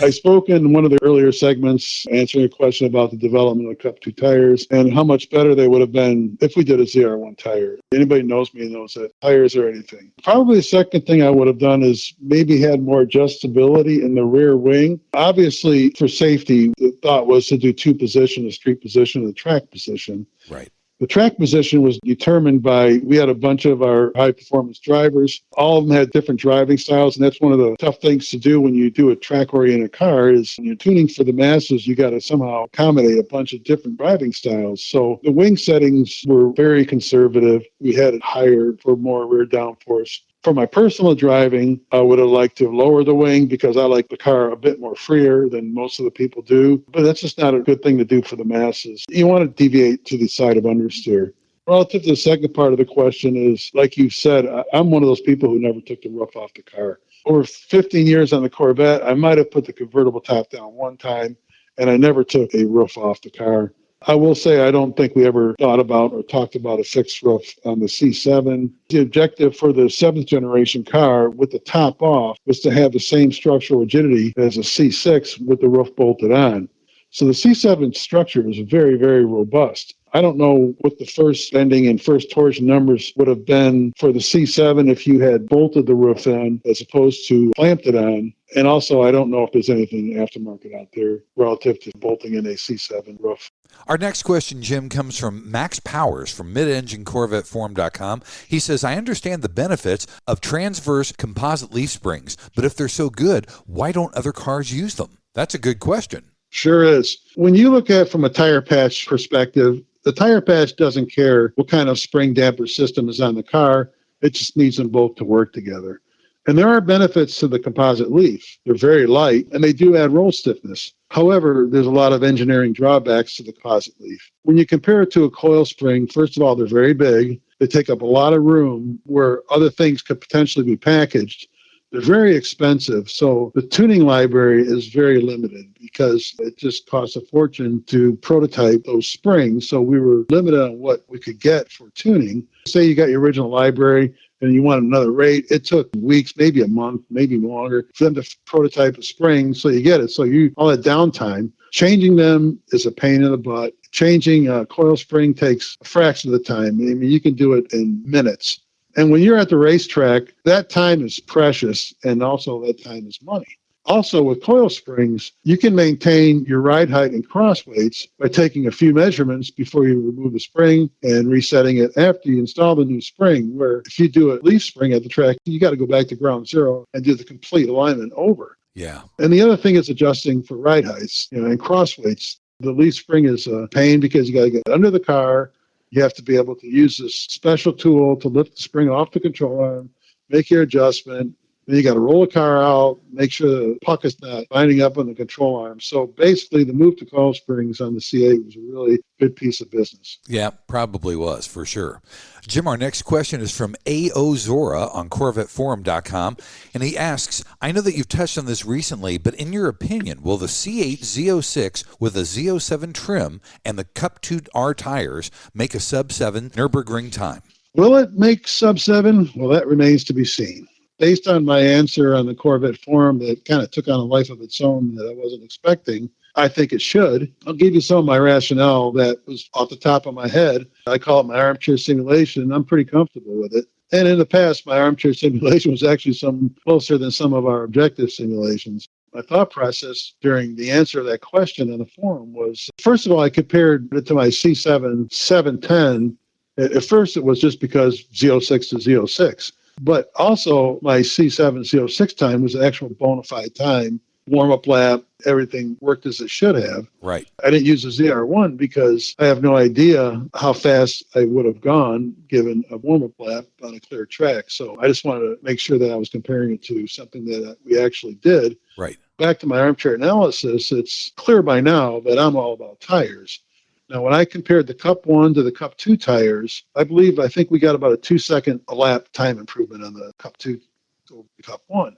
I spoke in one of the earlier segments answering a question about the development of Cup 2 tires and how much better they would have been if we did a ZR1 tire. Anybody knows me knows that tires are anything. Probably the second thing I would have done is maybe had more adjustability in the rear wing. Obviously, for safety, the thought was to do 2 positions, a street position and a track position. Right. The track position was determined by, we had a bunch of our high-performance drivers. All of them had different driving styles, and that's one of the tough things to do when you do a track-oriented car is when you're tuning for the masses, you got to somehow accommodate a bunch of different driving styles. So the wing settings were very conservative. We had it higher for more rear downforce. For my personal driving, I would have liked to lower the wing because I like the car a bit more freer than most of the people do. But that's just not a good thing to do for the masses. You want to deviate to the side of understeer. Relative to the second part of the question is, like you said, I'm one of those people who never took the roof off the car. Over 15 years on the Corvette, I might have put the convertible top down one time, and I never took a roof off the car. I will say I don't think we ever thought about or talked about a fixed roof on the C7. The objective for the 7th generation car with the top off was to have the same structural rigidity as a C6 with the roof bolted on. So the C7 structure is very, very robust. I don't know what the first bending and first torsion numbers would have been for the C7 if you had bolted the roof in as opposed to clamped it on. And also, I don't know if there's anything aftermarket out there relative to bolting in a C7 roof. Our next question, Jim, comes from Max Powers from midenginecorvetteforum.com. He says, I understand the benefits of transverse composite leaf springs, but if they're so good, why don't other cars use them? That's a good question. Sure is. When you look at it from a tire patch perspective, the tire patch doesn't care what kind of spring damper system is on the car. It just needs them both to work together. And there are benefits to the composite leaf. They're very light, and they do add roll stiffness. However, there's a lot of engineering drawbacks to the composite leaf. When you compare it to a coil spring, first of all, they're very big. They take up a lot of room where other things could potentially be packaged. They're very expensive, so the tuning library is very limited because it just costs a fortune to prototype those springs. So we were limited on what we could get for tuning. Say you got your original library and you want another rate. It took weeks, maybe a month, maybe longer for them to prototype a spring so you get it. So all that downtime. Changing them is a pain in the butt. Changing a coil spring takes a fraction of the time. I mean, you can do it in minutes. And when you're at the racetrack, that time is precious, and also that time is money. Also, with coil springs, you can maintain your ride height and cross weights by taking a few measurements before you remove the spring and resetting it after you install the new spring, where if you do a leaf spring at the track, you got to go back to ground zero and do the complete alignment over. Yeah. And the other thing is adjusting for ride heights, and cross weights. The leaf spring is a pain because you got to get under the car. You have to be able to use this special tool to lift the spring off the control arm, make your adjustment. Then you got to roll the car out, make sure the puck is not binding up on the control arm. So basically, the move to coil springs on the C8 was a really good piece of business. Yeah, probably was, for sure. Jim, our next question is from A.O. Zora on CorvetteForum.com, and he asks, I know that you've touched on this recently, but in your opinion, will the C8 Z06 with a Z07 trim and the Cup 2R tires make a sub-7 Nürburgring time? Will it make sub-7? Well, that remains to be seen. Based on my answer on the Corvette forum that kind of took on a life of its own that I wasn't expecting, I think it should. I'll give you some of my rationale that was off the top of my head. I call it my armchair simulation, and I'm pretty comfortable with it. And in the past, my armchair simulation was actually some closer than some of our objective simulations. My thought process during the answer to that question on the forum was, first of all, I compared it to my C7 710. At first, it was just because Z06 to Z06. But also, my C7 Z06 time was an actual bona fide time, warm-up lap, everything worked as it should have. Right. I didn't use the ZR1 because I have no idea how fast I would have gone given a warm-up lap on a clear track. So I just wanted to make sure that I was comparing it to something that we actually did. Right. Back to my armchair analysis, it's clear by now that I'm all about tires. Now, when I compared the Cup 1 to the Cup 2 tires, I think we got about a 2-second a lap time improvement on the Cup 2 to the Cup 1.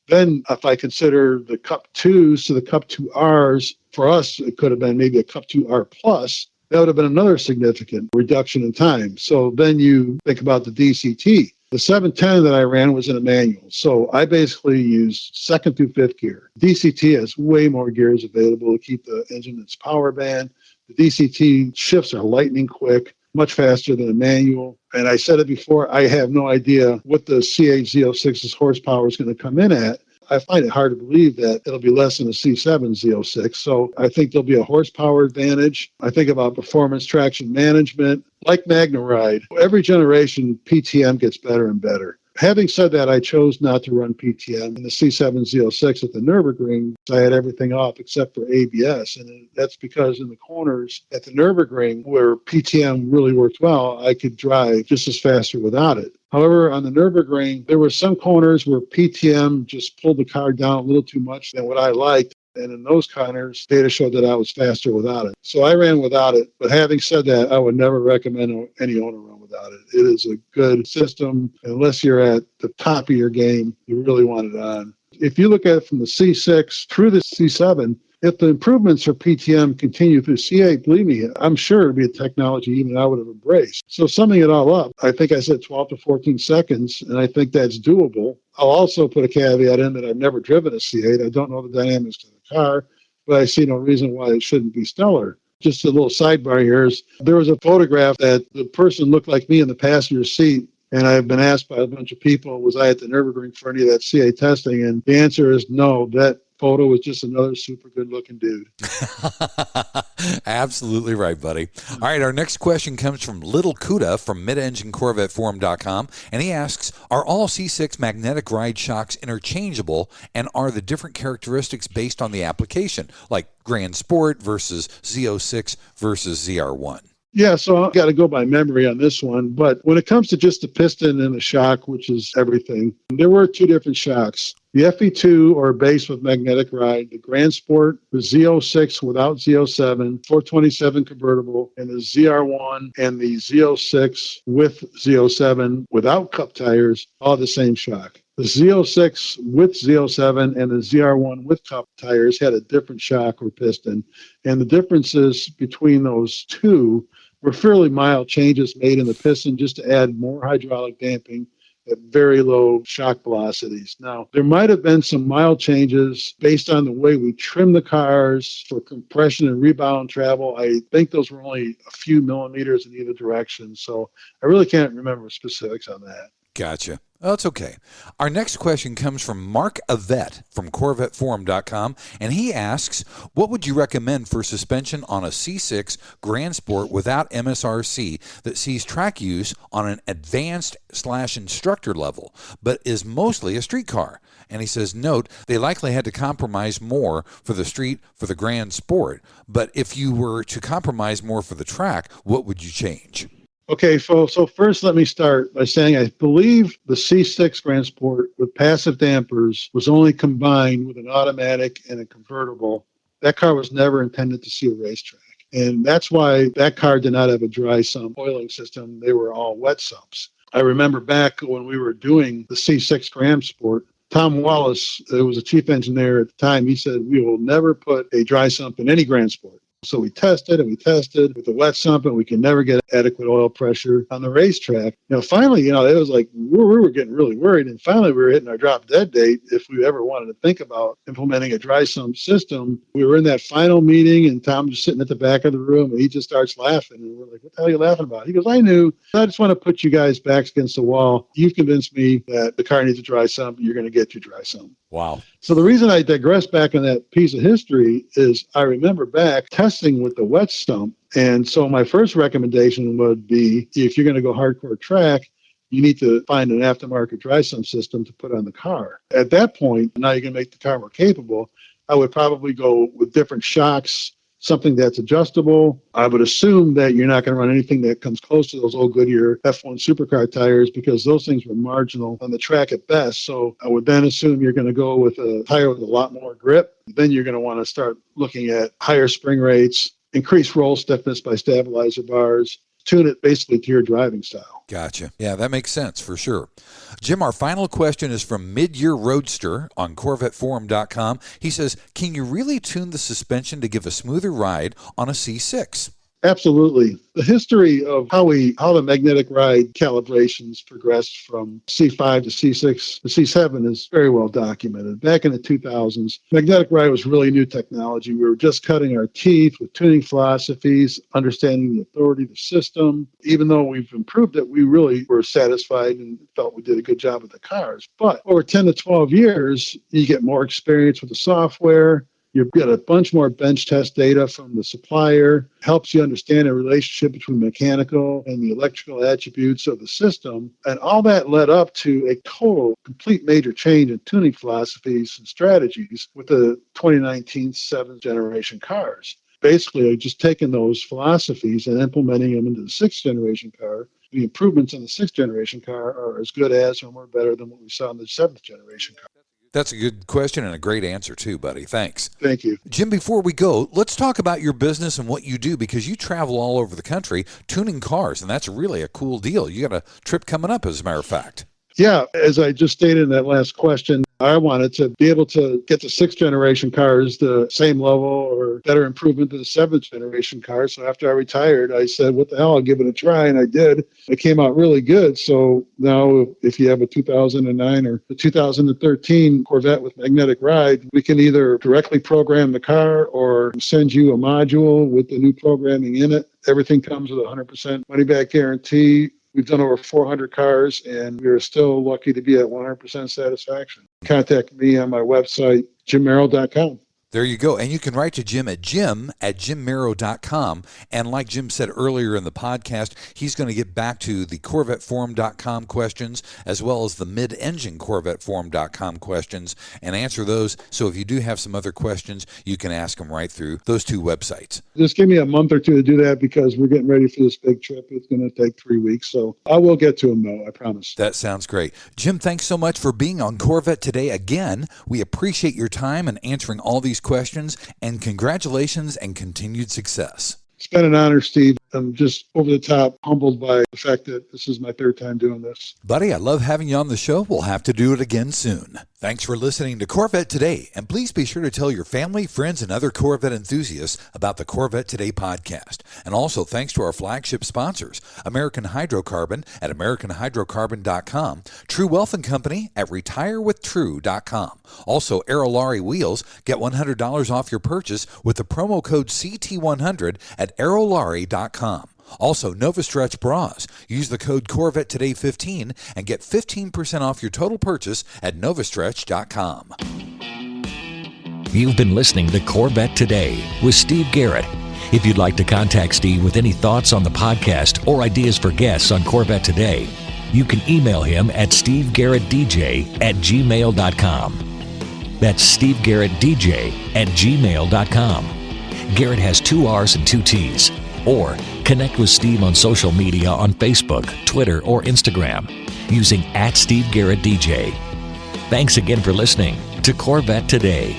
Then if I consider the Cup 2s to the Cup 2Rs, for us, it could have been maybe a Cup 2R plus. That would have been another significant reduction in time. So then you think about the DCT. The 710 that I ran was in a manual. So I basically used second through fifth gear. DCT has way more gears available to keep the engine in its power band. The DCT shifts are lightning quick, much faster than a manual. And I said it before, I have no idea what the C8 Z06's horsepower is going to come in at. I find it hard to believe that it'll be less than a C7 Z06. So I think there'll be a horsepower advantage. I think about performance traction management. Like MagnaRide, every generation PTM gets better and better. Having said that, I chose not to run PTM in the C7 Z06 at the Nürburgring. I had everything off except for ABS. And that's because in the corners at the Nürburgring, where PTM really worked well, I could drive just as faster without it. However, on the Nürburgring, there were some corners where PTM just pulled the car down a little too much than what I liked. And in those corners, data showed that I was faster without it. So I ran without it. But having said that, I would never recommend any owner run without it. It is a good system. Unless you're at the top of your game, you really want it on. If you look at it from the C6 through the C7, if the improvements for PTM continue through C8, believe me, I'm sure it'd be a technology even I would have embraced. So summing it all up, I think I said 12 to 14 seconds, and I think that's doable. I'll also put a caveat in that I've never driven a C8. I don't know the dynamics of the car, but I see no reason why it shouldn't be stellar. Just a little sidebar here is there was a photograph that the person looked like me in the passenger seat. And I've been asked by a bunch of people, was I at the Nürburgring for any of that CA testing? And the answer is no. That photo was just another super good-looking dude. Absolutely right, buddy. All right, our next question comes from Little Cuda from midenginecorvetteforum.com, and he asks, are all C6 magnetic ride shocks interchangeable, and are the different characteristics based on the application, like Grand Sport versus Z06 versus ZR1? Yeah, so I've got to go by memory on this one. But when it comes to just the piston and the shock, which is everything, there were two different shocks. The FE2 or base with magnetic ride, the Grand Sport, the Z06 without Z07, 427 convertible, and the ZR1 and the Z06 with Z07 without cup tires, all the same shock. The Z06 with Z07 and the ZR1 with cup tires had a different shock or piston. And the differences between those two were fairly mild changes made in the piston just to add more hydraulic damping at very low shock velocities. Now, there might have been some mild changes based on the way we trim the cars for compression and rebound travel. I think those were only a few millimeters in either direction. So I really can't remember specifics on that. Gotcha. Well, that's okay. Our next question comes from Mark Avett from CorvetteForum.com, and he asks, what would you recommend for suspension on a C6 Grand Sport without MSRC that sees track use on an advanced/instructor level, but is mostly a street car? And he says, note, they likely had to compromise more for the street for the Grand Sport, but if you were to compromise more for the track, what would you change? Okay, so first let me start by saying I believe the C6 Grand Sport with passive dampers was only combined with an automatic and a convertible. That car was never intended to see a racetrack. And that's why that car did not have a dry sump oiling system. They were all wet sumps. I remember back when we were doing the C6 Grand Sport, Tom Wallace, who was a chief engineer at the time, he said, we will never put a dry sump in any Grand Sport. So we tested with the wet sump, and we can never get adequate oil pressure on the racetrack. Finally, it was like we were getting really worried, and finally we were hitting our drop dead date if we ever wanted to think about implementing a dry sump system. We were in that final meeting, and Tom was sitting at the back of the room, and he just starts laughing, and we're like, what the hell are you laughing about? He goes, I knew. I just want to put you guys backs against the wall. You've convinced me that the car needs a dry sump. You're going to get your dry sump. Wow. So the reason I digress back on that piece of history is I remember back testing with the wet stump. And so my first recommendation would be, if you're going to go hardcore track, you need to find an aftermarket dry sump system to put on the car. At that point, now you're going to make the car more capable. I would probably go with different shocks, something that's adjustable. I would assume that you're not going to run anything that comes close to those old Goodyear F1 supercar tires because those things were marginal on the track at best. So I would then assume you're going to go with a tire with a lot more grip. Then you're going to want to start looking at higher spring rates, increase roll stiffness by stabilizer bars, tune it basically to your driving style. Gotcha. Yeah, that makes sense for sure. Jim, our final question is from Mid-Year Roadster on CorvetteForum.com. He says, can you really tune the suspension to give a smoother ride on a C6? Absolutely. The history of how the magnetic ride calibrations progressed from C5 to C6 to C7 is very well documented. Back in the 2000s, magnetic ride was really new technology. We were just cutting our teeth with tuning philosophies, understanding the authority of the system. Even though we've improved it, we really were satisfied and felt we did a good job with the cars. But over 10 to 12 years, you get more experience with the software. You've got a bunch more bench test data from the supplier, helps you understand the relationship between mechanical and the electrical attributes of the system. And all that led up to a complete major change in tuning philosophies and strategies with the 2019 7th generation cars. Basically, just taking those philosophies and implementing them into the 6th generation car. The improvements in the 6th generation car are as good as or more better than what we saw in the 7th generation car. That's a good question and a great answer too, buddy. Thanks. Thank you. Jim, before we go, let's talk about your business and what you do, because you travel all over the country tuning cars, and that's really a cool deal. You got a trip coming up, as a matter of fact. Yeah, as I just stated in that last question, I wanted to be able to get the 6th generation cars the same level or better improvement to the 7th generation cars. So after I retired, I said, what the hell, I'll give it a try. And I did. It came out really good. So now if you have a 2009 or a 2013 Corvette with magnetic ride, we can either directly program the car or send you a module with the new programming in it. Everything comes with a 100% money-back guarantee. We've done over 400 cars, and we are still lucky to be at 100% satisfaction. Contact me on my website, jimmero.com. There you go. And you can write to Jim at jimmero.com. And like Jim said earlier in the podcast, he's going to get back to the CorvetteForum.com questions as well as the mid-engine CorvetteForum.com questions and answer those. So if you do have some other questions, you can ask them right through those two websites. Just give me a month or two to do that because we're getting ready for this big trip. It's going to take 3 weeks. So I will get to them, though, I promise. That sounds great. Jim, thanks so much for being on Corvette Today again. We appreciate your time and answering all these questions, and congratulations and continued success. It's been an honor, Steve. I'm just over the top humbled by the fact that this is my 3rd time doing this. Buddy, I love having you on the show. We'll have to do it again soon. Thanks for listening to Corvette Today, and please be sure to tell your family, friends, and other Corvette enthusiasts about the Corvette Today podcast. And also thanks to our flagship sponsors, American Hydrocarbon at AmericanHydrocarbon.com, True Wealth and Company at RetireWithTrue.com. Also, Aerolari Wheels, get $100 off your purchase with the promo code CT100 at Aerolari.com. Also, Novastretch Bras. Use the code Corvette Today 15 and get 15% off your total purchase at Novastretch.com. You've been listening to Corvette Today with Steve Garrett. If you'd like to contact Steve with any thoughts on the podcast or ideas for guests on Corvette Today, you can email him at stevegarrettdj@gmail.com. That's stevegarrettdj@gmail.com. Garrett has 2 R's and 2 T's. Or connect with Steve on social media on Facebook, Twitter, or Instagram using @SteveGarrettDJ. Thanks again for listening to Corvette Today.